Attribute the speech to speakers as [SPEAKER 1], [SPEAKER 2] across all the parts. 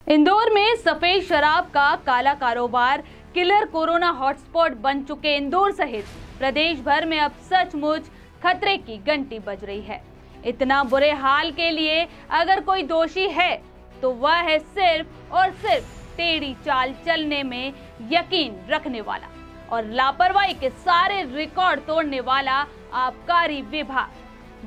[SPEAKER 1] इंदौर में सफेद शराब का काला कारोबार किलर कोरोना हॉटस्पॉट बन चुके इंदौर सहित प्रदेश भर में अब सचमुच खतरे की घंटी बज रही है। इतना बुरे हाल के लिए अगर कोई दोषी है तो वह है सिर्फ और सिर्फ टेढ़ी चाल चलने में यकीन रखने वाला और लापरवाही के सारे रिकॉर्ड तोड़ने वाला आबकारी विभाग।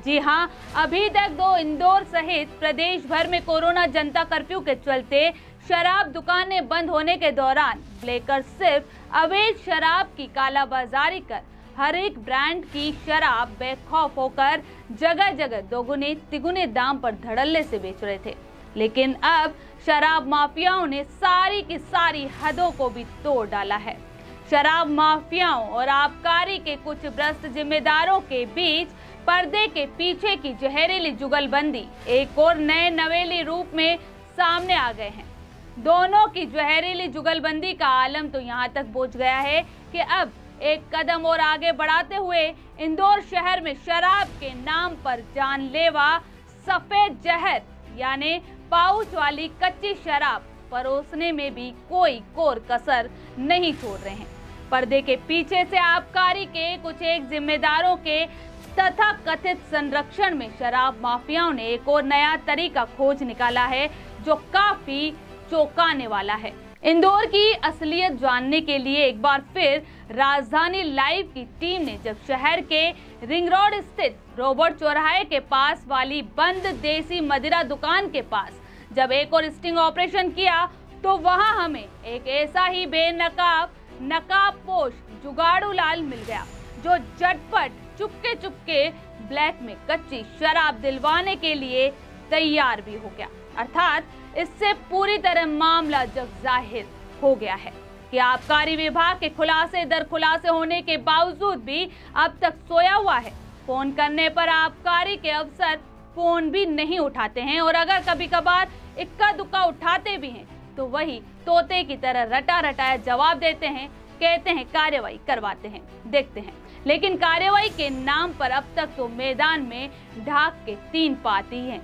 [SPEAKER 1] जी हां, अभी तक दो इंदौर सहित प्रदेश भर में कोरोना जनता कर्फ्यू के चलते शराब दुकानें बंद होने के दौरान ब्लेकर सिर्फ अवैध शराब की कालाबाजारी कर हर एक ब्रांड की शराब बेखौफ होकर जगह जगह दोगुने तिगुने दाम पर धड़ल्ले से बेच रहे थे। लेकिन अब शराब माफियाओं ने सारी की सारी हदों को भी तोड़ डाला है। शराब माफियाओं और आबकारी के कुछ भ्रष्ट जिम्मेदारों के बीच पर्दे के पीछे की जहरीली जुगलबंदी एक और नए नवेली रूप में सामने आ गए हैं। दोनों की जहरीली जुगलबंदी का आलम तो यहाँ तक पहुँच गया है कि अब एक कदम और आगे बढ़ाते हुए इंदौर शहर में शराब के नाम पर जानलेवा सफेद जहर यानी पाउच वाली कच्ची शराब परोसने में भी कोई कोर कसर नहीं छोड़ रहे हैं। पर्दे के पीछे से आबकारी के कुछ एक जिम्मेदारों के तथा कथित संरक्षण में शराब माफियाओं ने एक और नया तरीका खोज निकाला है जो काफी चौंकाने वाला है। इंदौर की असलियत जानने के लिए एक बार फिर राजधानी लाइव की टीम ने जब शहर के रिंग रोड स्थित रोबोट चौराहे के पास वाली बंद देसी मदिरा दुकान के पास जब एक और स्टिंग ऑपरेशन किया तो वहां हमें एक ऐसा ही नकाब पोश जुगाड़ू लाल मिल गया जो झटपट चुपके ब्लैक में कच्ची शराब दिलवाने के लिए तैयार भी हो गया। अर्थात इससे पूरी तरह मामला जग जाहिर हो गया है कि आबकारी विभाग के खुलासे दर खुलासे होने के बावजूद भी अब तक सोया हुआ है। फोन करने पर आबकारी के अफसर फोन भी नहीं उठाते हैं और अगर कभी कभार इक्का दुक्का उठाते भी हैं तो वही तोते की तरह रटा रटाया जवाब देते हैं, कहते हैं कार्रवाई करवाते हैं, देखते हैं। लेकिन कार्रवाई के नाम पर अब तक तो मैदान में ढाक के 3 पाती हैं।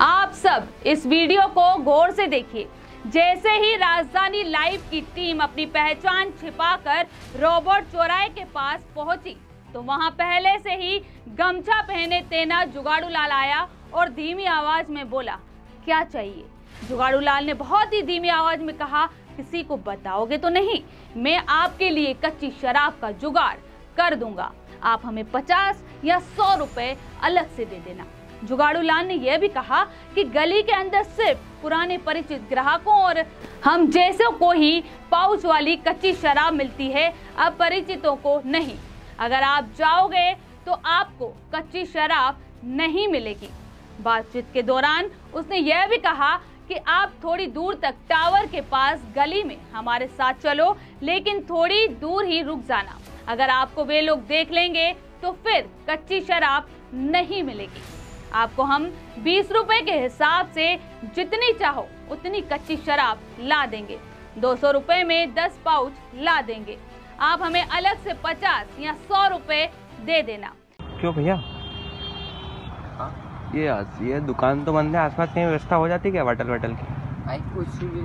[SPEAKER 1] आप सब इस वीडियो को गौर से देखिए। जैसे ही राजधानी लाइव की टीम अपनी पहचान छिपाकर रोबोट चौराहे के पास पहुंची तो वहां पहले से ही गमछा पहने तैनात जुगाड़ू लाल आया और धीमी आवाज में बोला, क्या चाहिए? जुगाड़ू लाल ने बहुत ही धीमी आवाज में कहा, किसी को बताओगे तो नहीं? मैं आपके लिए कच्ची शराब का जुगाड़ कर दूंगा, आप हमें 50 या 100 रुपए अलग से दे देना। जुगाड़ू लाल ने यह भी कहा कि गली के अंदर सिर्फ पुराने परिचित ग्राहकों और हम जैसों को ही पाउच वाली कच्ची शराब मिलती है, अब परिचितों को नहीं। अगर आप जाओगे तो आपको कच्ची शराब नहीं मिलेगी। बातचीत के दौरान उसने यह भी कहा कि आप थोड़ी दूर तक टावर के पास गली में हमारे साथ चलो, लेकिन थोड़ी दूर ही रुक जाना। अगर आपको वे लोग देख लेंगे तो फिर कच्ची शराब नहीं मिलेगी। आपको हम 20 रुपए के हिसाब से जितनी चाहो उतनी कच्ची शराब ला देंगे। 200 रुपए में 10 पाउच ला देंगे। आप हमें अलग से 50 या 100 रुपए दे देना।
[SPEAKER 2] क्यों भैया? ये दुकान तो बंद है, आसपास कहीं व्यवस्था हो जाती है क्या वाटर की?
[SPEAKER 3] कुछ भी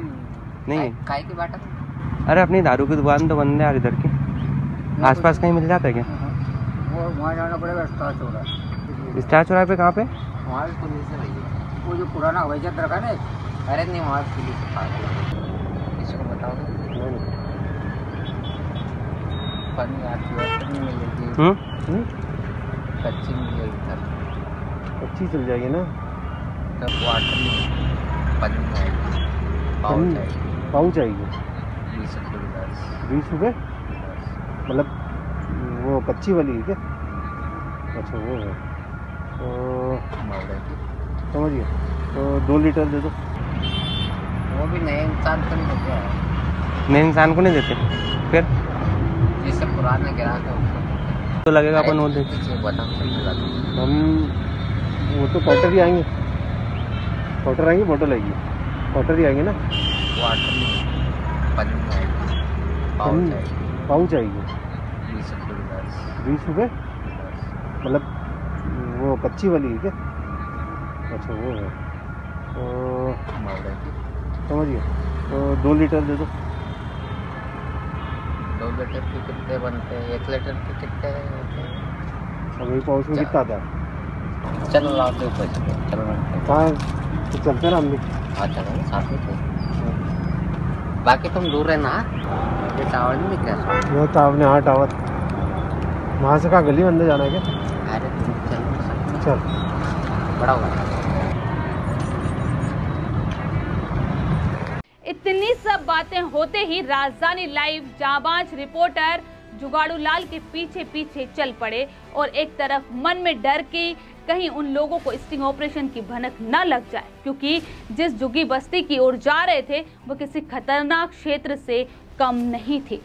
[SPEAKER 2] नहीं।
[SPEAKER 3] काय की वाटर?
[SPEAKER 2] अरे अपनी दारू की दुकान तो बंद है यार, इधर की आसपास कहीं मिल जाता है क्या?
[SPEAKER 3] वो वहाँ जाना पड़ेगा स्टार चौराहे।
[SPEAKER 2] स्टार चौराहे पे कहाँ पे?
[SPEAKER 3] वहाँ पुलिस से भैया, वो जो पुराना हवाई जहाज रखा ना, अरे नहीं वहाँ पुलिस किसी को बताओगे? पानी आपकी वाटर नहीं मिलेगी, कच्ची मिलेगी सर।
[SPEAKER 2] अच्छी चल जाएगी ना?
[SPEAKER 3] तब वाटर नहीं पानी आएगी,
[SPEAKER 2] पाउच आएगी
[SPEAKER 3] 20
[SPEAKER 2] रुपये। मतलब वो कच्ची वाली है क्या? अच्छा वो है तो समझिए, तो 2 लीटर दे दो।
[SPEAKER 3] वो भी नए इंसान को नहीं देते हैं।
[SPEAKER 2] नए इंसान को नहीं देते? फिर
[SPEAKER 3] जिससे पुराना ग्राहक है उसको
[SPEAKER 2] तो लगेगा अपन वो देते। हम वो तो क्वार्टर ही आएंगे, क्वार्टर आएंगे, बोतल आएगी, क्वार्टर ही आएंगे ना।
[SPEAKER 3] वाटर
[SPEAKER 2] पाउच आएगी 20 रुपये। मतलब वो कच्ची वाली है क्या? अच्छा वो है तो समझिए। तो 2 लीटर दे दो।
[SPEAKER 3] 2 लीटर के कितने बनते हैं? 1 लीटर के कितने होते हैं?
[SPEAKER 2] अब वही पाउच में कितना आता है?
[SPEAKER 3] चलो लाओ, दो पैसे चलो।
[SPEAKER 2] हाँ तो चलते ना हम भी।
[SPEAKER 3] हाँ चलो साथ में तो। बाकी तुम दूर रहना। ये टावर नहीं दिख रहा?
[SPEAKER 2] वो टावर ने, हाँ टावर वहाँ से कहाँ गली में अंदर जाना है क्या?
[SPEAKER 3] अरे तुम चलो
[SPEAKER 2] चल
[SPEAKER 3] बड़ा होगा।
[SPEAKER 1] इतनी सब बातें होते ही राजधानी लाइव जाबाज रिपोर्टर जुगाड़ू लाल के पीछे पीछे चल पड़े और एक तरफ मन में डर की कहीं उन लोगों को स्टिंग ऑपरेशन की भनक न लग जाए, क्योंकि जिस झुग्गी बस्ती की ओर जा रहे थे वो किसी खतरनाक क्षेत्र से कम नहीं थे।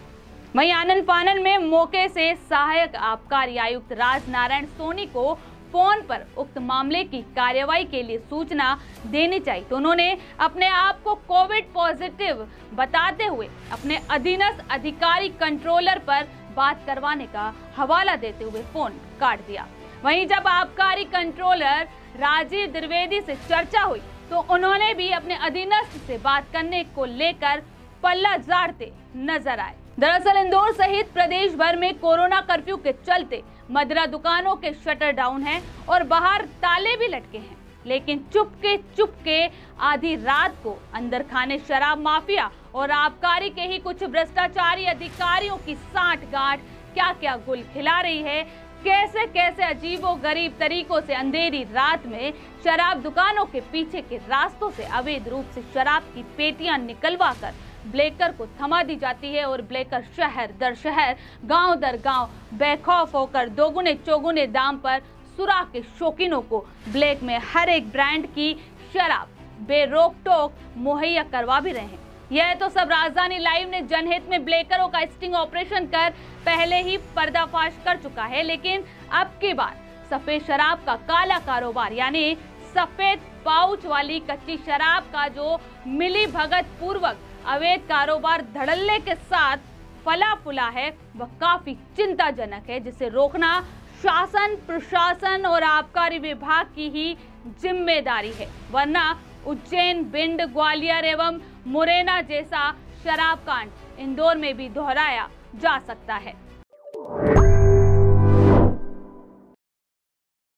[SPEAKER 1] वहीं आनन फानन में मौके से सहायक आबकारी आयुक्त राजनारायण सोनी को फोन पर उक्त मामले की कार्रवाई के लिए सूचना देनी चाहिए, तो उन्होंने अपने आप को कोविड पॉजिटिव बताते हुए अपने अधीनस्थ अधिकारी कंट्रोलर पर बात करवाने का हवाला देते हुए फोन काट दिया। वहीं जब आबकारी कंट्रोलर राजीव द्विवेदी से चर्चा हुई तो उन्होंने भी अपने अधीनस्थ से बात करने को लेकर पल्ला झाड़ते नजर आए। दरअसल इंदौर सहित प्रदेश भर में कोरोना कर्फ्यू के चलते मदिरा दुकानों के शटर डाउन हैं और बाहर ताले भी लटके हैं, लेकिन चुपके आधी रात को अंदर खाने शराब माफिया और आबकारी के ही कुछ भ्रष्टाचारी अधिकारियों की सांठगांठ क्या क्या गुल खिला रही है, कैसे कैसे अजीबोगरीब तरीकों से अंधेरी रात में शराब दुकानों के पीछे के रास्तों से अवैध रूप से शराब की पेटियां निकलवा कर ब्लेकर को थमा दी जाती है और ब्लेकर शहर दर शहर गांव दर गांव बेखौफ होकर दोगुने चौगुने दाम पर सुराख के शौकीनों को ब्लैक में हर एक ब्रांड की शराब बेरोक टोक मुहैया करवा भी रहे हैं। यह तो सब राजधानी लाइव ने जनहित में ब्लेकरों का स्टिंग ऑपरेशन कर पहले ही पर्दाफाश कर चुका है, लेकिन अब की बार सफेद शराब का काला कारोबार यानी सफेद पाउच वाली कच्ची शराब का जो मिली भगत पूर्वक अवैध कारोबार धड़ल्ले के साथ फला फूला है वह काफी चिंताजनक है, जिसे रोकना शासन प्रशासन और आबकारी विभाग की ही जिम्मेदारी है, वरना उज्जैन भिंड ग्वालियर एवं मुरैना जैसा शराब कांड इंदौर में भी दोहराया जा सकता है।